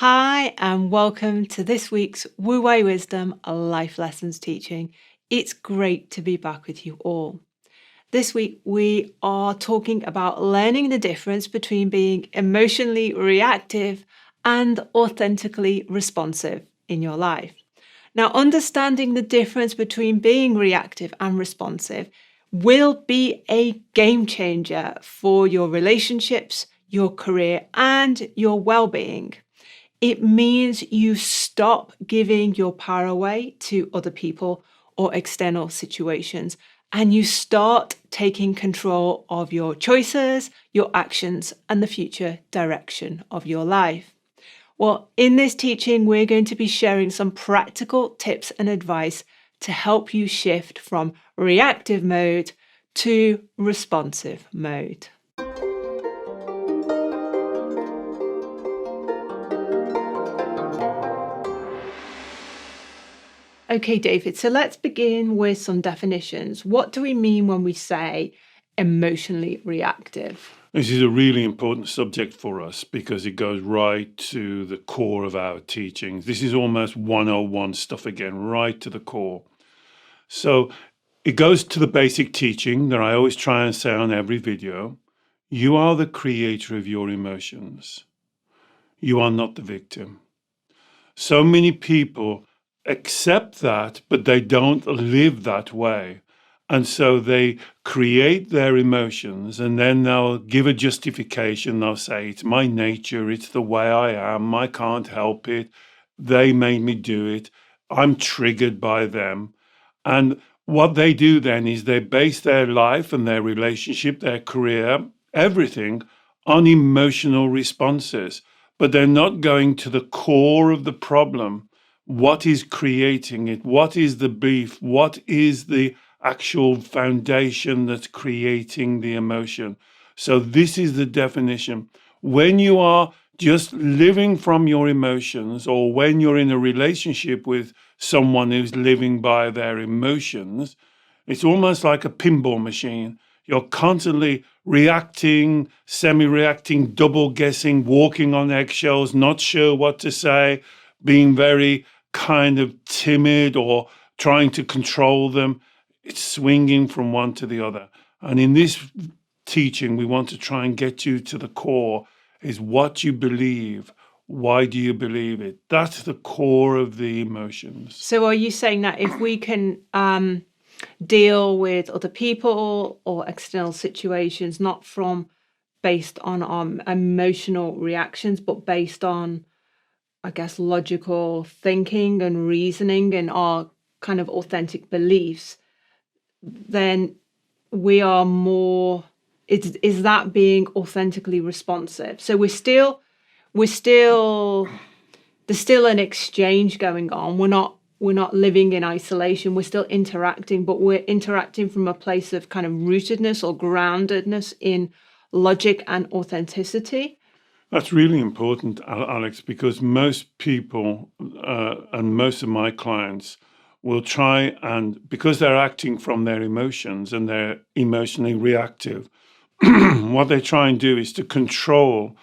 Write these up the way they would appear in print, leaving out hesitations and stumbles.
Hi, and welcome to this week's Wu Wei Wisdom Life Lessons teaching. It's great to be back with you all. This week, we are talking about learning the difference between being emotionally reactive and authentically responsive in your life. Now, understanding the difference between being reactive and responsive will be a game changer for your relationships, your career, and your well-being. It means you stop giving your power away to other people or external situations, and you start taking control of your choices, your actions, and the future direction of your life. Well, in this teaching, we're going to be sharing some practical tips and advice to help you shift from reactive mode to responsive mode. Okay, David, so let's begin with some definitions. What do we mean when we say emotionally reactive? This is a really important subject for us because it goes right to the core of our teachings. This is almost 101 stuff again, right to the core. So it goes to the basic teaching that I always try and say on every video. You are the creator of your emotions. You are not the victim. So many people accept that, but they don't live that way. And so they create their emotions and then they'll give a justification. They'll say, it's my nature, it's the way I am, I can't help it. They made me do it. I'm triggered by them. And what they do then is they base their life and their relationship, their career, everything on emotional responses. But they're not going to the core of the problem. What is creating it? What is the belief? What is the actual foundation that's creating the emotion? So this is the definition. When you are just living from your emotions, or when you're in a relationship with someone who's living by their emotions, it's almost like a pinball machine. You're constantly reacting, semi-reacting, double guessing, walking on eggshells, not sure what to say, being very kind of timid or trying to control them. It's swinging from one to the other. And in this teaching, we want to try and get you to the core, is what you believe. Why do you believe it? That's the core of the emotions. So are you saying that if we can deal with other people or external situations, not from based on our emotional reactions, but based on, I guess, logical thinking and reasoning and our kind of authentic beliefs, then we are more, is that being authentically responsive? So there's still an exchange going on. We're not living in isolation. We're still interacting, but we're interacting from a place of kind of rootedness or groundedness in logic and authenticity. That's really important, Alex, because most people and most of my clients will try and, because they're acting from their emotions and they're emotionally reactive, what they try and do is to control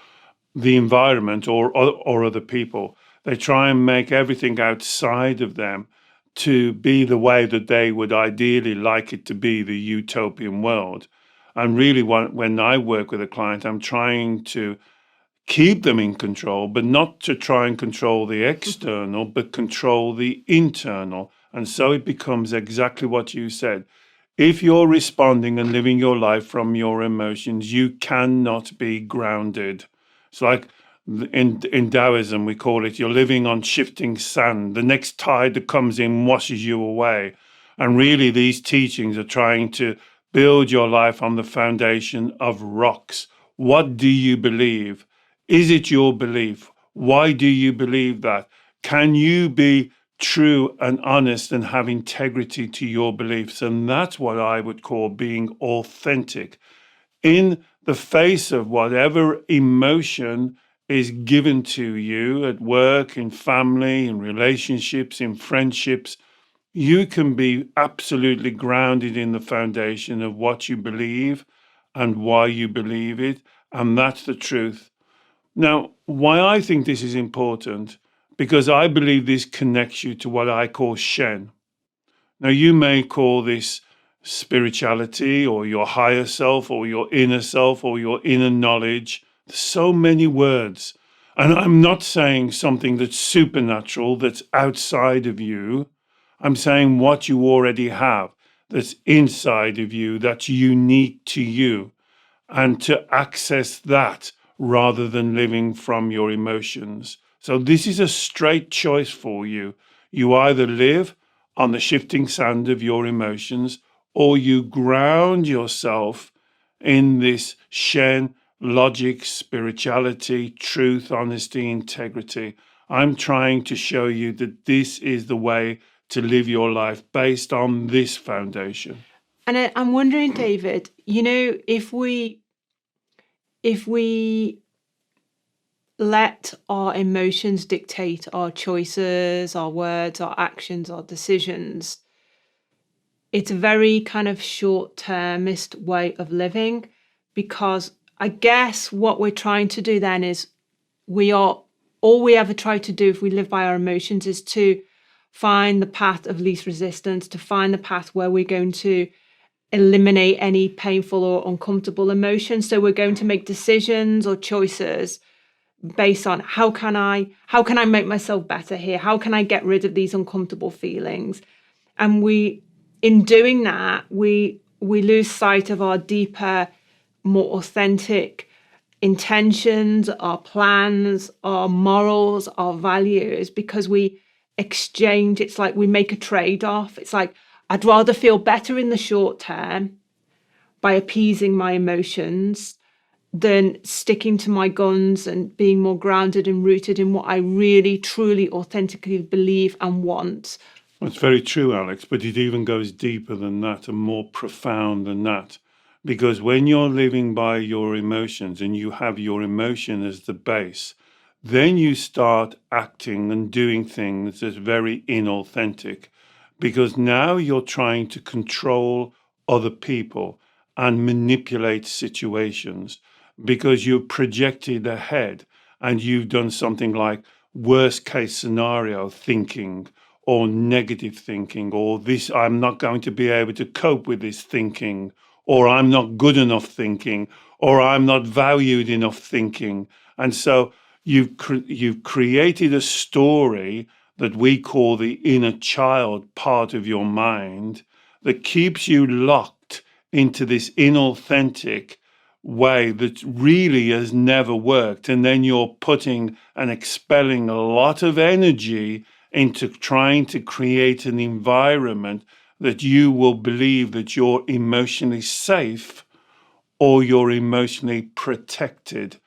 the environment or other people. They try and make everything outside of them to be the way that they would ideally like it to be, the utopian world. And really, when I work with a client, I'm trying to keep them in control, but not to try and control the external, but control the internal. And so it becomes exactly what you said. If you're responding and living your life from your emotions, you cannot be grounded. It's like in Taoism, we call it, you're living on shifting sand. The next tide that comes in washes you away. And really, these teachings are trying to build your life on the foundation of rocks. What do you believe? Is it your belief? Why do you believe that? Can you be true and honest and have integrity to your beliefs? And that's what I would call being authentic. In the face of whatever emotion is given to you at work, in family, in relationships, in friendships, you can be absolutely grounded in the foundation of what you believe and why you believe it. And that's the truth. Now, why I think this is important, because I believe this connects you to what I call Shen. Now, you may call this spirituality or your higher self or your inner self or your inner knowledge. So many words. And I'm not saying something that's supernatural, that's outside of you. I'm saying what you already have, that's inside of you, that's unique to you, and to access that rather than living from your emotions. So, this is a straight choice for you. You either live on the shifting sand of your emotions, or you ground yourself in this Shen, logic, spirituality, truth, honesty, integrity. I'm trying to show you that this is the way to live your life based on this foundation. And I'm wondering, David, if we let our emotions dictate our choices, our words, our actions, our decisions, it's a very kind of short-termist way of living, because I guess what we're trying to do then is all we ever try to do if we live by our emotions is to find the path of least resistance, to find the path where we're going to eliminate any painful or uncomfortable emotions. So we're going to make decisions or choices based on how can I make myself better here? How can I get rid of these uncomfortable feelings? And in doing that, we lose sight of our deeper, more authentic intentions, our plans, our morals, our values, because we exchange. It's like we make a trade-off. It's like, I'd rather feel better in the short term by appeasing my emotions than sticking to my guns and being more grounded and rooted in what I really, truly, authentically believe and want. That's very true, Alex, but it even goes deeper than that and more profound than that. Because when you're living by your emotions and you have your emotion as the base, then you start acting and doing things that's very inauthentic. Because now you're trying to control other people and manipulate situations because you've projected ahead and you've done something like worst case scenario thinking or negative thinking, or this, I'm not going to be able to cope with this thinking, or I'm not good enough thinking, or I'm not valued enough thinking. And so you've created a story that we call the inner child part of your mind that keeps you locked into this inauthentic way that really has never worked. And then you're putting and expelling a lot of energy into trying to create an environment that you will believe that you're emotionally safe or you're emotionally protected.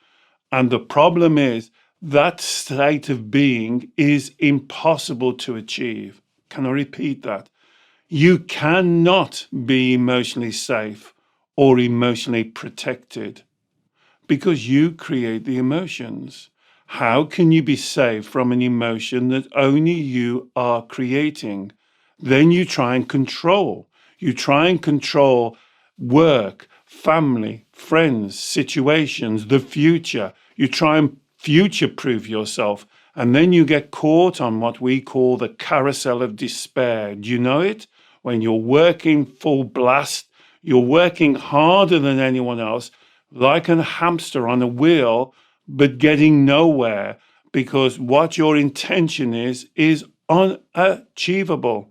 And the problem is that state of being is impossible to achieve. Can I repeat that? You cannot be emotionally safe or emotionally protected because you create the emotions. How can you be safe from an emotion that only you are creating? Then you try and control. You try and control work, family, friends, situations, the future. You try and future proof yourself. And then you get caught on what we call the carousel of despair. Do you know it? When you're working full blast, you're working harder than anyone else, like a hamster on a wheel, but getting nowhere because what your intention is unachievable.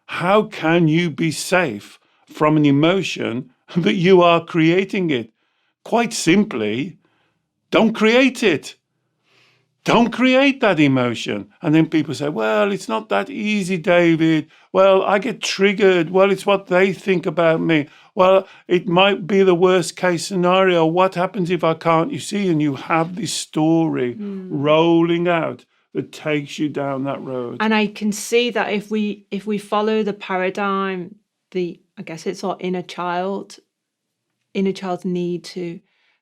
How can you be safe from an emotion that you are creating it? Quite simply, don't create it. Don't create that emotion. And then people say, well, it's not that easy, David. Well, I get triggered. Well, it's what they think about me. Well, it might be the worst case scenario. What happens if I can't? You see, and you have this story rolling out that takes you down that road. And I can see that if we follow the paradigm, I guess it's our inner child's need to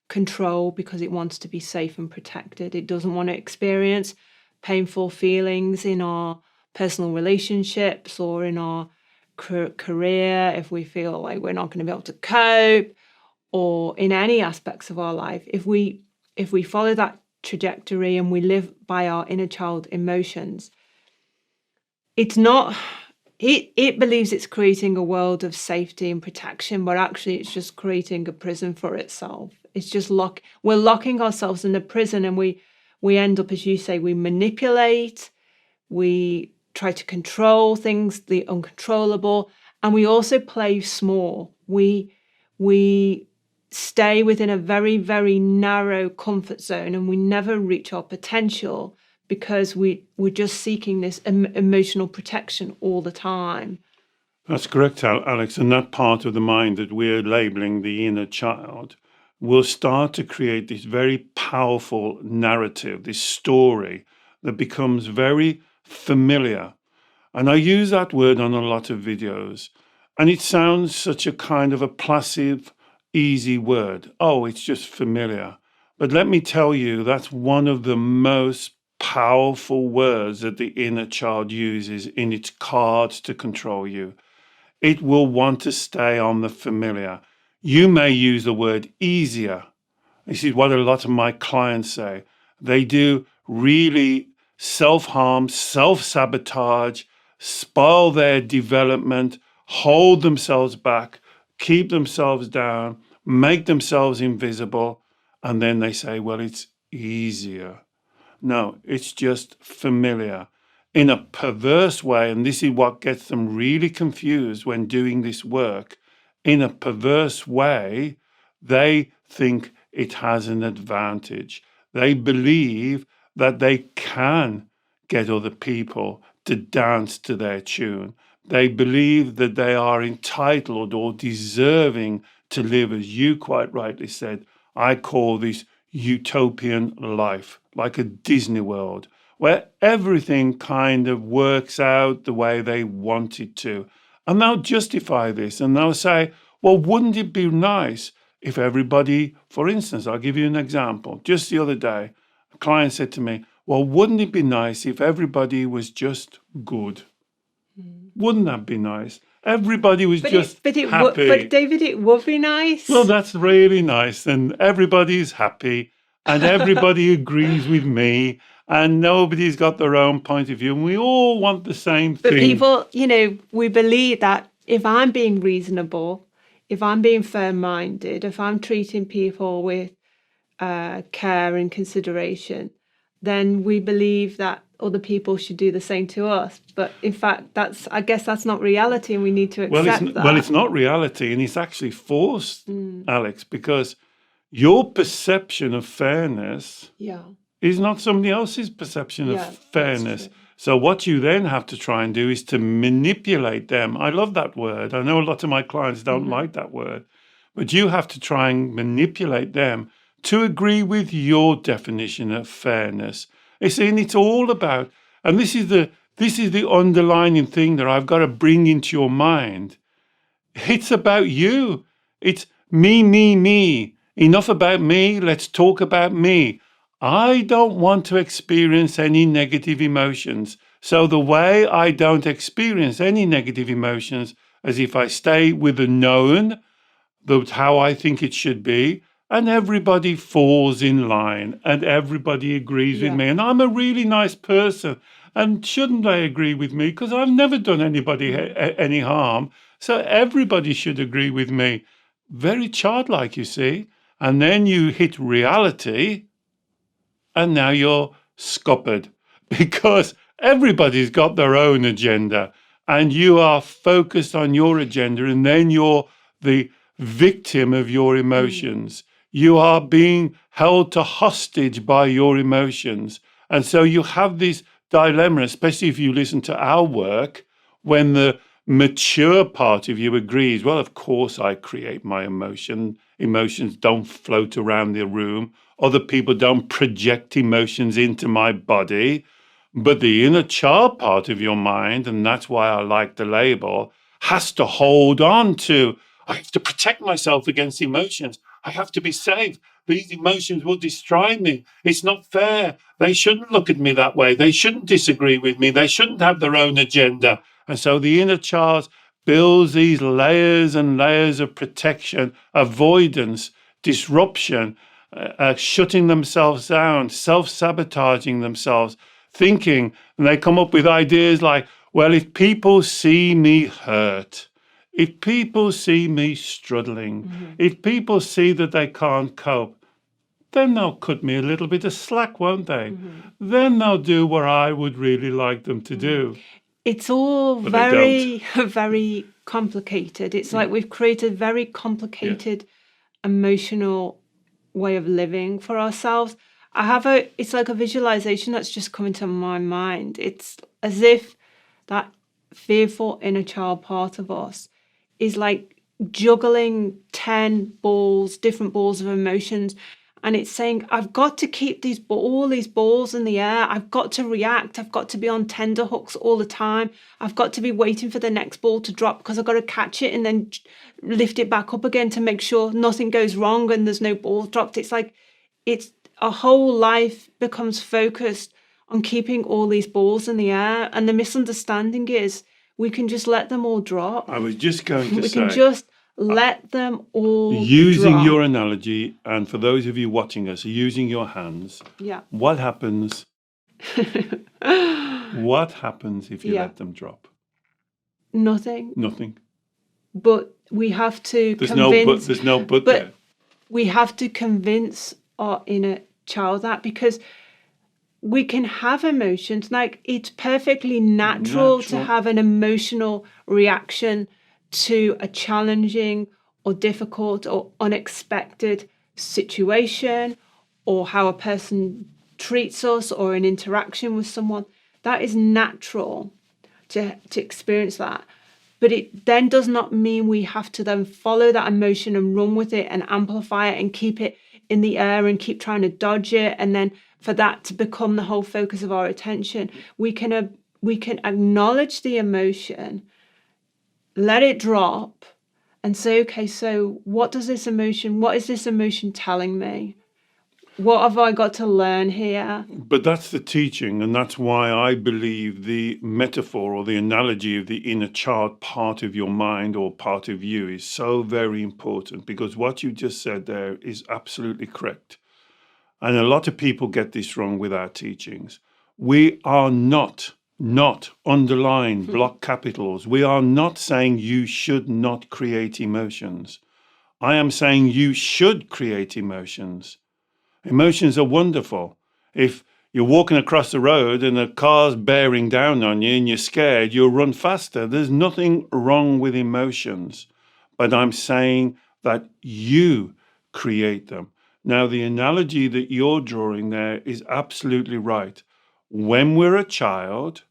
control because it wants to be safe and protected. It doesn't want to experience painful feelings in our personal relationships or in our career if we feel like we're not going to be able to cope, or in any aspects of our life. If we follow that trajectory and we live by our inner child emotions, it's not, it believes it's creating a world of safety and protection, but actually it's just creating a prison for itself. It's just we're locking ourselves in a prison, and we end up, as you say, we manipulate, we try to control things, the uncontrollable, and we also play small. We stay within a very, very narrow comfort zone, and we never reach our potential because we're just seeking this emotional protection all the time. That's correct, Alex. And that part of the mind that we're labeling the inner child will start to create this very powerful narrative, this story that becomes very familiar. And I use that word on a lot of videos, and it sounds such a kind of a placid, easy word. Oh, it's just familiar. But let me tell you, that's one of the most powerful words that the inner child uses in its cards to control you. It will want to stay on the familiar. You may use the word easier. This is what a lot of my clients say. They do really self-harm, self-sabotage, spoil their development, hold themselves back, keep themselves down, make themselves invisible, and then they say, well, it's easier. No, it's just familiar. In a perverse way, and this is what gets them really confused when doing this work, in a perverse way, they think it has an advantage. They believe that they can get other people to dance to their tune. They believe that they are entitled or deserving to live, as you quite rightly said. I call this utopian life, like a Disney world, where everything kind of works out the way they want it to. And they'll justify this and they'll say, well, wouldn't it be nice if everybody, for instance, I'll give you an example. Just the other day, a client said to me, well, wouldn't it be nice if everybody was just good? Wouldn't that be nice? Everybody was happy. But David, it would be nice. Well, that's really nice. And everybody's happy and everybody agrees with me and nobody's got their own point of view. And we all want the same thing. But people, we believe that if I'm being reasonable, if I'm being fair-minded, if I'm treating people with care and consideration, then we believe that other people should do the same to us. But in fact, I guess that's not reality, and we need to accept that. Well, it's not reality, and it's actually forced, Alex, because your perception of fairness is not somebody else's perception of fairness. So what you then have to try and do is to manipulate them. I love that word. I know a lot of my clients don't like that word, but you have to try and manipulate them to agree with your definition of fairness. You see, and it's all about, and this is the underlying thing that I've got to bring into your mind. It's about you. It's me, me, me. Enough about me. Let's talk about me. I don't want to experience any negative emotions. So the way I don't experience any negative emotions is if I stay with the known, how I think it should be, and everybody falls in line and everybody agrees with me. And I'm a really nice person. And shouldn't they agree with me? Because I've never done anybody any harm. So everybody should agree with me. Very childlike, you see. And then you hit reality and now you're scuppered because everybody's got their own agenda and you are focused on your agenda, and then you're the victim of your emotions. You are being held to hostage by your emotions. And so you have this dilemma, especially if you listen to our work, when the mature part of you agrees, well, of course I create my emotion. Emotions don't float around the room. Other people don't project emotions into my body. But the inner child part of your mind, and that's why I like the label, has to hold on to, I have to protect myself against emotions. I have to be safe. These emotions will destroy me. It's not fair. They shouldn't look at me that way. They shouldn't disagree with me. They shouldn't have their own agenda. And so the inner child builds these layers and layers of protection, avoidance, disruption. shutting themselves down, self-sabotaging themselves, thinking, and they come up with ideas like, well, if people see me hurt, if people see me struggling, if people see that they can't cope, then they'll cut me a little bit of slack, won't they? Then they'll do what I would really like them to do. It's all But they don't. very, very complicated. It's like we've created a very complicated emotional way of living for ourselves. It's like a visualization that's just come into my mind. It's as if that fearful inner child part of us is like juggling 10 balls, different balls of emotions. And it's saying, I've got to keep all these balls in the air. I've got to react. I've got to be on tender hooks all the time. I've got to be waiting for the next ball to drop because I've got to catch it and then lift it back up again to make sure nothing goes wrong and there's no balls dropped. It's like it's a whole life becomes focused on keeping all these balls in the air. And the misunderstanding is we can just let them all drop. I was just going to We say, can just let them all using drop. your analogy, and for those of you watching us, using your hands, Yeah. what happens? What happens if you let them drop? Nothing. Nothing. But we have to There's convince. no but there. We have to convince our inner child that, because we can have emotions. Like, it's perfectly natural to have an emotional reaction to a challenging or difficult or unexpected situation, or how a person treats us, or an interaction with someone. That is natural to experience that. But it then does not mean we have to then follow that emotion and run with it and amplify it and keep it in the air and keep trying to dodge it, and then for that to become the whole focus of our attention. We can acknowledge the emotion, let it drop, and say, okay, so what is this emotion telling me? What have I got to learn here? But that's the teaching, and that's why I believe the metaphor or the analogy of the inner child part of your mind or part of you is so very important, because what you just said there is absolutely correct. And a lot of people get this wrong with our teachings. We are not underline block capitals. We are not saying you should not create emotions. I am saying you should create emotions. Emotions are wonderful. If you're walking across the road and a car's bearing down on you and you're scared, you'll run faster. There's nothing wrong with emotions. But I'm saying that you create them. Now, the analogy that you're drawing there is absolutely right. When we're a child,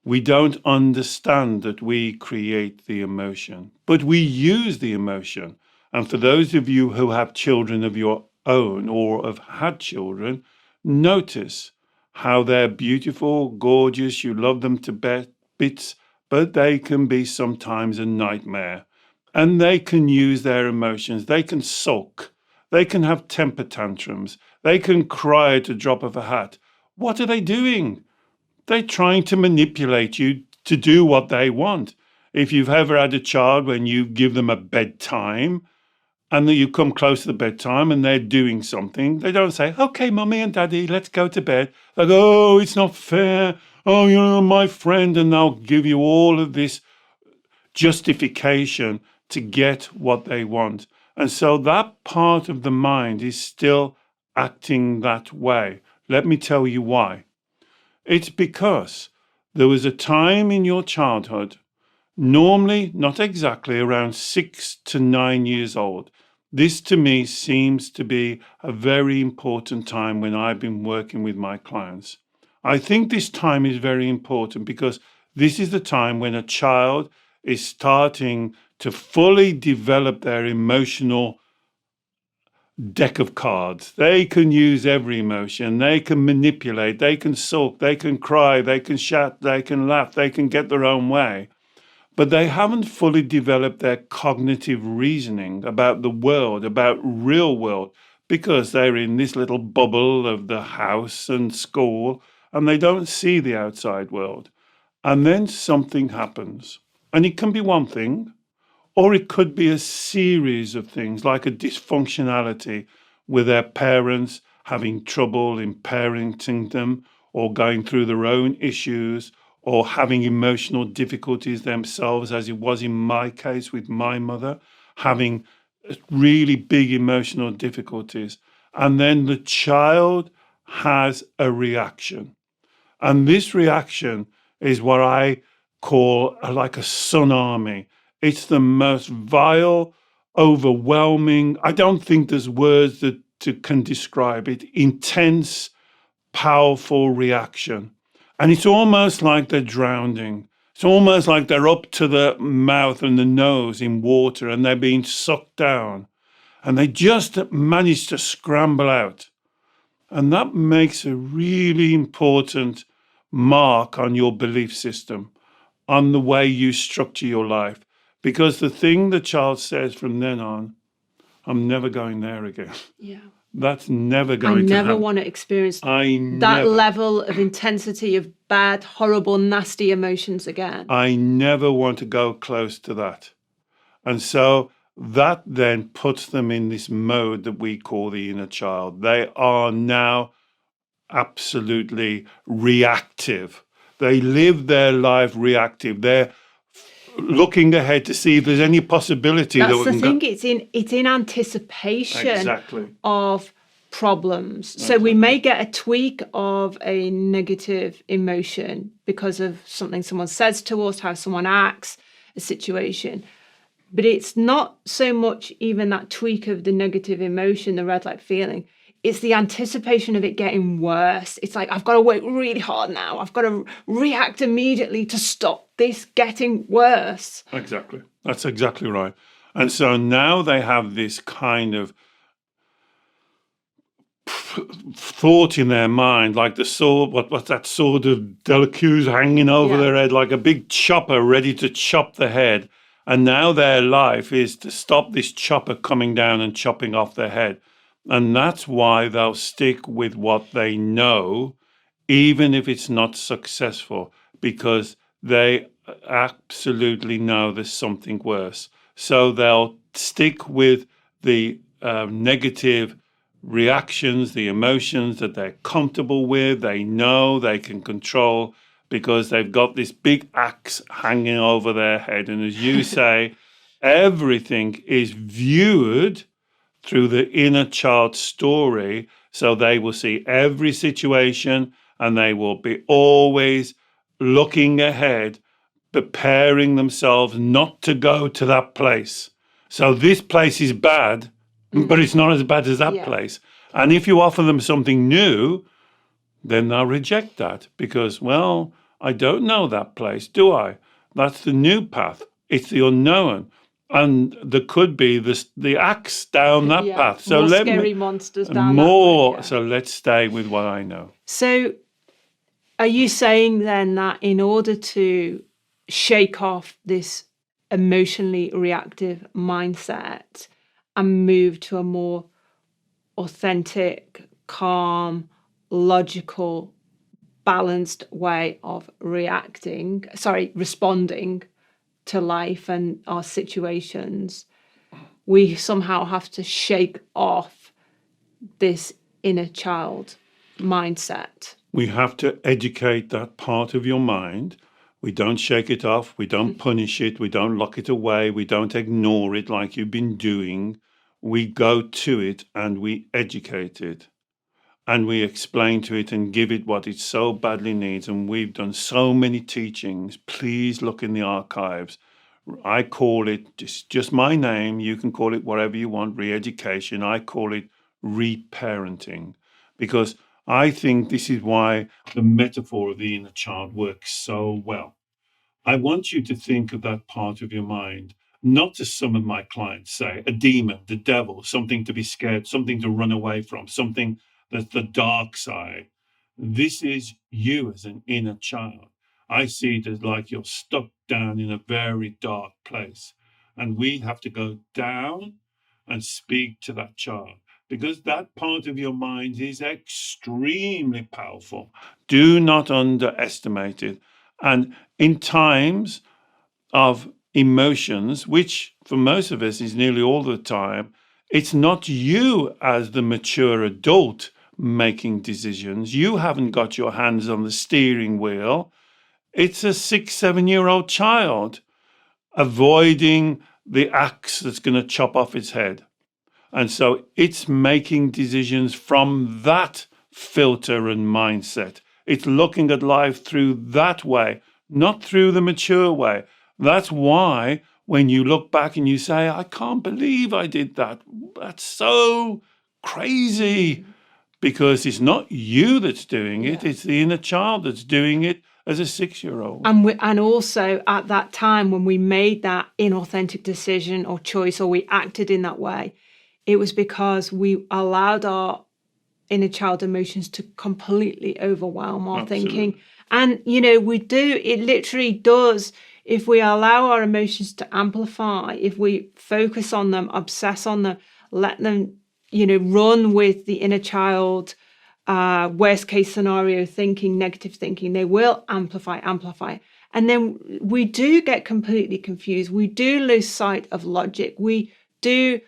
we don't understand that we create the emotion, but we use the emotion. And for those of you who have children of your own or have had children, notice how they're beautiful, gorgeous, you love them to bits, but they can be sometimes a nightmare. And they can use their emotions. They can sulk. They can have temper tantrums. They can cry at a drop of a hat. What are they doing? They're trying to manipulate you to do what they want. If you've ever had a child, when you give them a bedtime and then you come close to the bedtime and they're doing something, they don't say, okay, mummy and daddy, let's go to bed. They go, oh, it's not fair. Oh, you're my friend. And they'll give you all of this justification to get what they want. And so that part of the mind is still acting that way. Let me tell you why. It's because there was a time in your childhood, normally not exactly around 6 to 9 years old. This to me seems to be a very important time when I've been working with my clients. I think this time is very important because this is the time when a child is starting to fully develop their emotional deck of cards. They can use every emotion. They can manipulate. They can sulk. They can cry. They can shout. They can laugh. They can get their own way. But they haven't fully developed their cognitive reasoning about the world, about real world, because they're in this little bubble of the house and school, and they don't see the outside world. And then something happens. And it can be one thing, or it could be a series of things like a dysfunctionality with their parents having trouble in parenting them, or going through their own issues, or having emotional difficulties themselves, as it was in my case with my mother, having really big emotional difficulties. And then the child has a reaction. And this reaction is what I call like a tsunami. It's the most vile, overwhelming, I don't think there's words that can describe it, intense, powerful reaction. And it's almost like they're drowning. It's almost like they're up to the mouth and the nose in water and they're being sucked down. And they just manage to scramble out. And that makes a really important mark on your belief system, on the way you structure your life. Because the thing the child says from then on, I'm never going there again. Yeah. That's never going to happen. I never want to experience that level of intensity of bad, horrible, nasty emotions again. I never want to go close to that. And so that then puts them in this mode that we call the inner child. They are now absolutely reactive. They live their life reactive. They're looking ahead to see if there's any possibility. That's the thing. It's in anticipation of problems. So we may get a tweak of a negative emotion because of something someone says to us, how someone acts, a situation. But it's not so much even that tweak of the negative emotion, the red light feeling. It's the anticipation of it getting worse. It's like, I've got to work really hard now. I've got to react immediately to stop this getting worse. Exactly. That's exactly right. And so now they have this kind of thought in their mind, like the sword, what's that sword of Delacuse hanging over their head, like a big chopper ready to chop the head. And now their life is to stop this chopper coming down and chopping off their head. And that's why they'll stick with what they know, even if it's not successful, because they absolutely know there's something worse. So they'll stick with the negative reactions, the emotions that they're comfortable with, they know they can control, because they've got this big axe hanging over their head. And as you say, everything is viewed through the inner child story. So they will see every situation and they will be always looking ahead, preparing themselves not to go to that place. So this place is bad, but it's not as bad as that place. And if you offer them something new, then they'll reject that because, well, I don't know that place, do I? That's the new path. It's the unknown. And there could be the axe down that path. So more scary monsters down more. That way, So let's stay with what I know. So are you saying then that in order to shake off this emotionally reactive mindset and move to a more authentic, calm, logical, balanced way of responding to life and our situations, we somehow have to shake off this inner child mindset? We have to educate that part of your mind. We don't shake it off. We don't punish it. We don't lock it away. We don't ignore it like you've been doing. We go to it and we educate it. And we explain to it and give it what it so badly needs. And we've done so many teachings. Please look in the archives. I call it just my name. You can call it whatever you want, re-education. I call it reparenting, because I think this is why the metaphor of the inner child works so well. I want you to think of that part of your mind, not as some of my clients say, a demon, the devil, something to be scared, something to run away from, something that's the dark side. This is you as an inner child. I see it as like you're stuck down in a very dark place. And we have to go down and speak to that child, because that part of your mind is extremely powerful. Do not underestimate it. And in times of emotions, which for most of us is nearly all the time, It's not you as the mature adult making decisions. You haven't got your hands on the steering wheel. It's a 6, 7-year-old child avoiding the axe that's going to chop off its head. And so it's making decisions from that filter and mindset. It's looking at life through that way, not through the mature way. That's why when you look back and you say, I can't believe I did that. That's so crazy. Because it's not you that's doing it, it's the inner child that's doing it as a 6-year-old. And also at that time when we made that inauthentic decision or choice, or we acted in that way, it was because we allowed our inner child emotions to completely overwhelm our thinking. And, it literally does. If we allow our emotions to amplify, if we focus on them, obsess on them, let them, run with the inner child, worst case scenario thinking, negative thinking, they will amplify. And then we do get completely confused. We do lose sight of logic. We do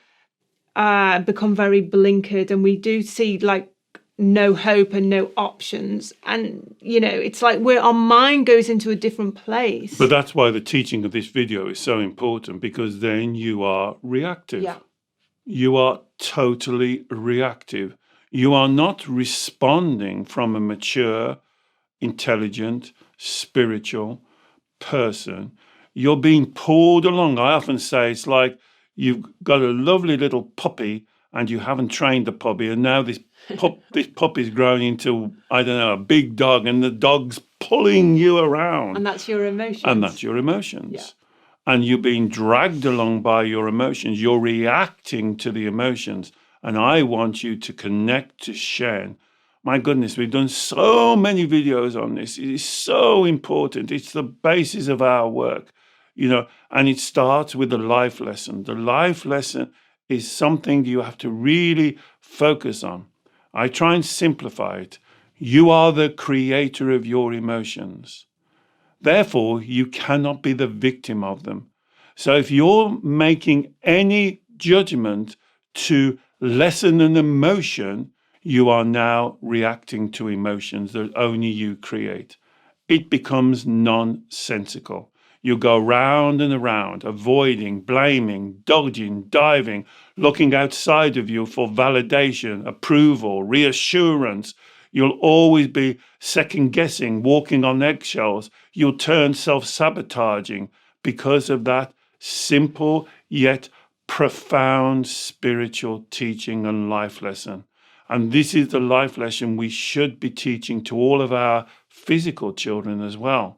become very blinkered, and we do see like no hope and no options. And, it's like our mind goes into a different place. But that's why the teaching of this video is so important, because then you are reactive. Yeah. You are totally reactive. You are not responding from a mature, intelligent, spiritual person. You're being pulled along. I often say it's like you've got a lovely little puppy and you haven't trained the puppy, and now this puppy's grown into, I don't know, a big dog, and the dog's pulling you around. And that's your emotions. And that's your emotions. Yeah. And you're being dragged along by your emotions. You're reacting to the emotions. And I want you to connect to Shen. My goodness, we've done so many videos on this. It is so important. It's the basis of our work, and it starts with the life lesson. The life lesson is something you have to really focus on. I try and simplify it. You are the creator of your emotions. Therefore, you cannot be the victim of them. So if you're making any judgment to lessen an emotion, you are now reacting to emotions that only you create. It becomes nonsensical. You go round and around, avoiding, blaming, dodging, diving, looking outside of you for validation, approval, reassurance. You'll always be second guessing, walking on eggshells. You'll turn self-sabotaging because of that simple yet profound spiritual teaching and life lesson. And this is the life lesson we should be teaching to all of our physical children as well.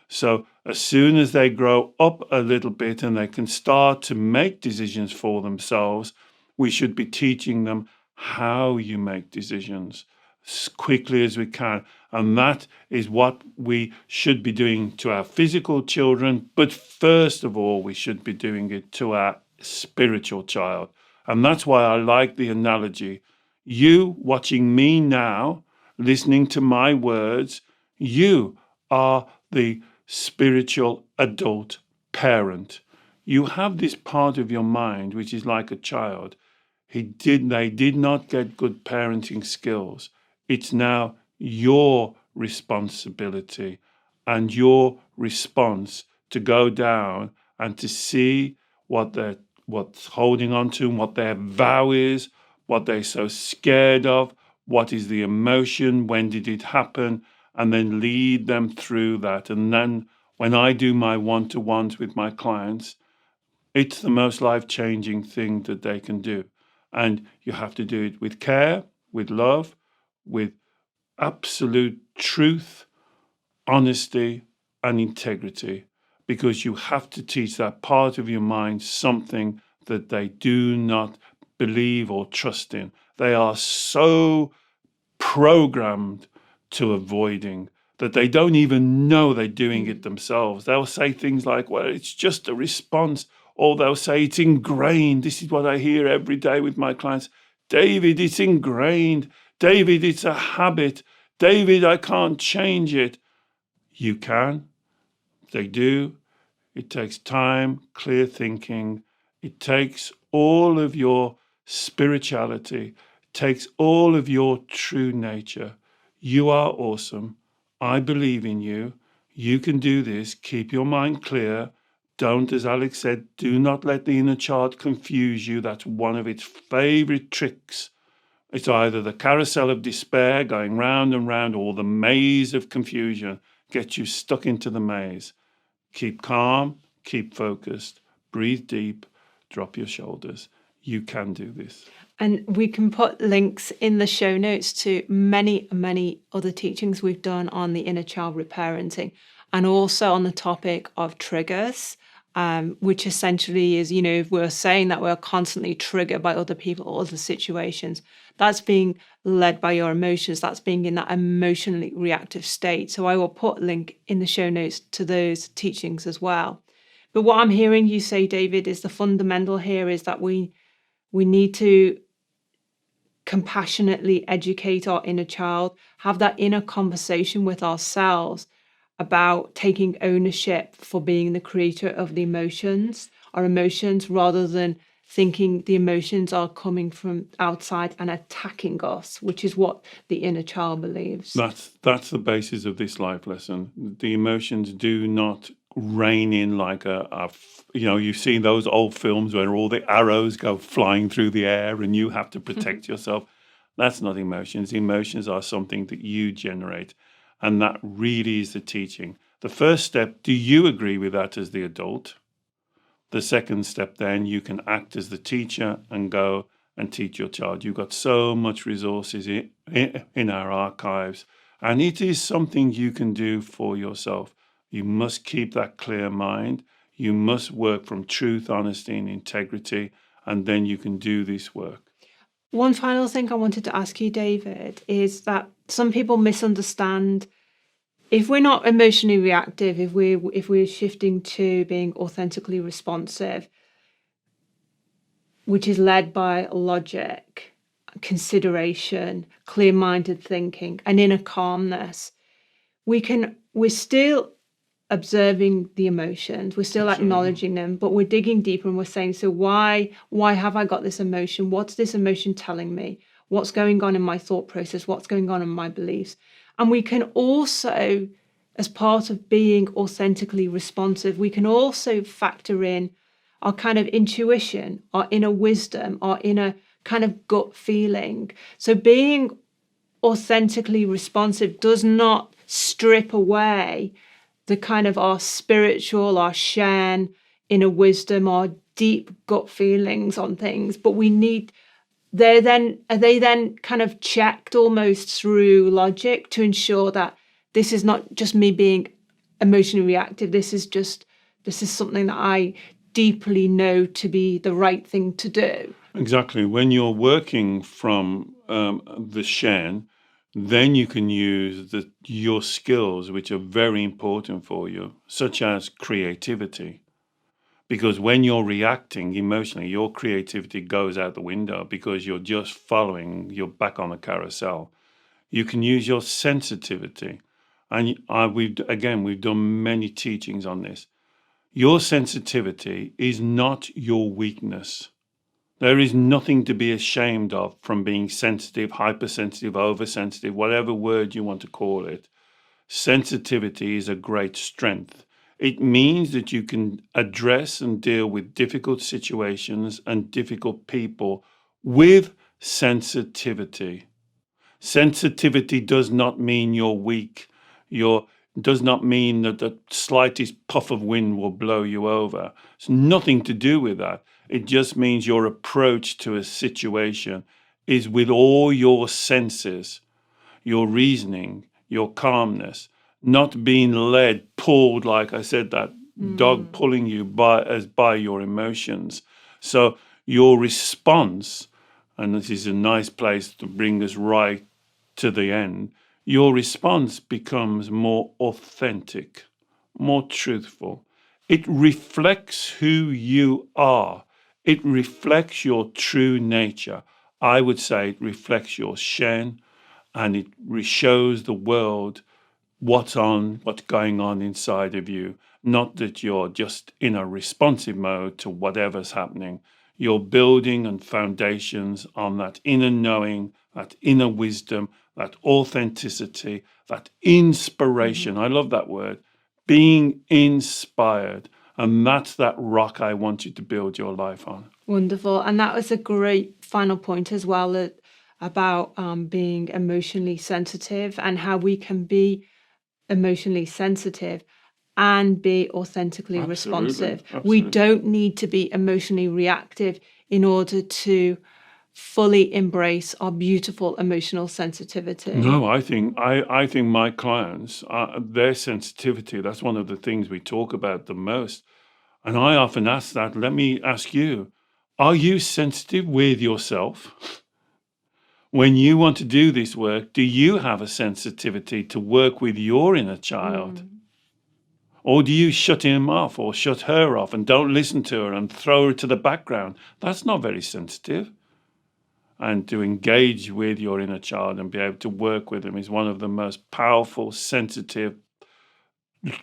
So as soon as they grow up a little bit and they can start to make decisions for themselves, we should be teaching them how you make decisions as quickly as we can. And that is what we should be doing to our physical children. But first of all, we should be doing it to our spiritual child. And that's why I like the analogy. You watching me now, listening to my words, you are the spiritual adult parent. You have this part of your mind which is like a child. They did not get good parenting skills. It's now your responsibility and your response to go down and to see what's holding on to, what their vow is, what they're so scared of, what is the emotion, when did it happen, and then lead them through that. And then when I do my one-to-ones with my clients, it's the most life-changing thing that they can do. And you have to do it with care, with love, with absolute truth, honesty, and integrity, because you have to teach that part of your mind something that they do not believe or trust in. They are so programmed to avoiding that they don't even know they're doing it themselves. They'll say things like, well, it's just a response, or they'll say it's ingrained. This is what I hear every day with my clients. David, it's ingrained. David, it's a habit. David, I can't change it. You can. They do. It takes time, clear thinking. It takes all of your spirituality takes all of your true nature. You are awesome. I believe in you. You can do this. Keep your mind clear. Don't, as Alex said, do not let the inner child confuse you. That's one of its favorite tricks. It's either the carousel of despair going round and round, or the maze of confusion gets you stuck into the maze. Keep calm, keep focused, breathe deep, drop your shoulders. You can do this. And we can put links in the show notes to many, many other teachings we've done on the inner child reparenting, and also on the topic of triggers, which essentially is, if we're saying that we're constantly triggered by other people or other situations, that's being led by your emotions. That's being in that emotionally reactive state. So I will put a link in the show notes to those teachings as well. But what I'm hearing you say, David, is the fundamental here is that we need to compassionately educate our inner child, have that inner conversation with ourselves about taking ownership for being the creator of the emotions, our emotions, rather than thinking the emotions are coming from outside and attacking us, which is what the inner child believes. That's the basis of this life lesson. The emotions do not rein in like you've seen those old films where all the arrows go flying through the air and you have to protect yourself. That's not emotions. Emotions are something that you generate. And that really is the teaching. The first step, do you agree with that as the adult? The second step, then you can act as the teacher and go and teach your child. You've got so much resources in our archives, and it is something you can do for yourself. You must keep that clear mind. You must work from truth, honesty, and integrity, and then you can do this work. One final thing I wanted to ask you, David, is that some people misunderstand. If we're not emotionally reactive, if we're shifting to being authentically responsive, which is led by logic, consideration, clear-minded thinking, and inner calmness, we're still observing the emotions, we're still acknowledging them, but we're digging deeper and we're saying, so why have I got this emotion? What's this emotion telling me? What's going on in my thought process? What's going on in my beliefs? And we can also, as part of being authentically responsive, we can also factor in our kind of intuition, our inner wisdom, our inner kind of gut feeling. So being authentically responsive does not strip away the kind of our spiritual, our Shen, inner wisdom, our deep gut feelings on things, but are they then kind of checked almost through logic to ensure that this is not just me being emotionally reactive. This is something that I deeply know to be the right thing to do. Exactly. When you're working from the Shen, then you can use your skills, which are very important for you, such as creativity. Because when you're reacting emotionally, your creativity goes out the window because you're just following, you're back on the carousel. You can use your sensitivity. And we've done many teachings on this. Your sensitivity is not your weakness. There is nothing to be ashamed of from being sensitive, hypersensitive, oversensitive, whatever word you want to call it. Sensitivity is a great strength. It means that you can address and deal with difficult situations and difficult people with sensitivity. Sensitivity does not mean you're weak. Does not mean that the slightest puff of wind will blow you over. It's nothing to do with that. It just means your approach to a situation is with all your senses, your reasoning, your calmness, not being led, pulled, like I said, that dog pulling you by your emotions. So your response, and this is a nice place to bring us right to the end, your response becomes more authentic, more truthful. It reflects who you are. It reflects your true nature. I would say it reflects your Shen, and it shows the world what's going on inside of you. Not that you're just in a responsive mode to whatever's happening. You're building and foundations on that inner knowing, that inner wisdom, that authenticity, that inspiration. I love that word, being inspired. And that's that rock I want you to build your life on. Wonderful. And that was a great final point as well, about being emotionally sensitive and how we can be emotionally sensitive and be authentically responsive. We don't need to be emotionally reactive in order to fully embrace our beautiful emotional sensitivity. No, I think my clients, their sensitivity, that's one of the things we talk about the most. And I often ask that. Let me ask you, are you sensitive with yourself? When you want to do this work, do you have a sensitivity to work with your inner child? Or do you shut him off or shut her off and don't listen to her and throw her to the background? That's not very sensitive. And to engage with your inner child and be able to work with them is one of the most powerful, sensitive,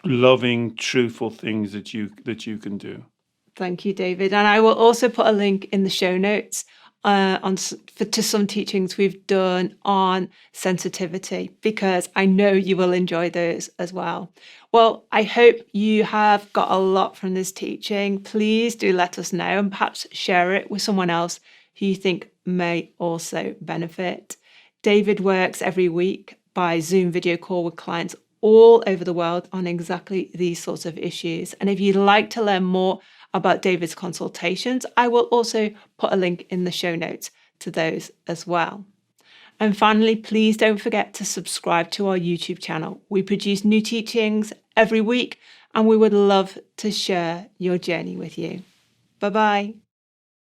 loving, truthful things that you can do. Thank you, David. And I will also put a link in the show notes to some teachings we've done on sensitivity, because I know you will enjoy those as well. Well, I hope you have got a lot from this teaching. Please do let us know and perhaps share it with someone else who you think may also benefit. David works every week by Zoom video call with clients all over the world on exactly these sorts of issues. And if you'd like to learn more about David's consultations, I will also put a link in the show notes to those as well. And finally, please don't forget to subscribe to our YouTube channel. We produce new teachings every week, and we would love to share your journey with you. Bye-bye.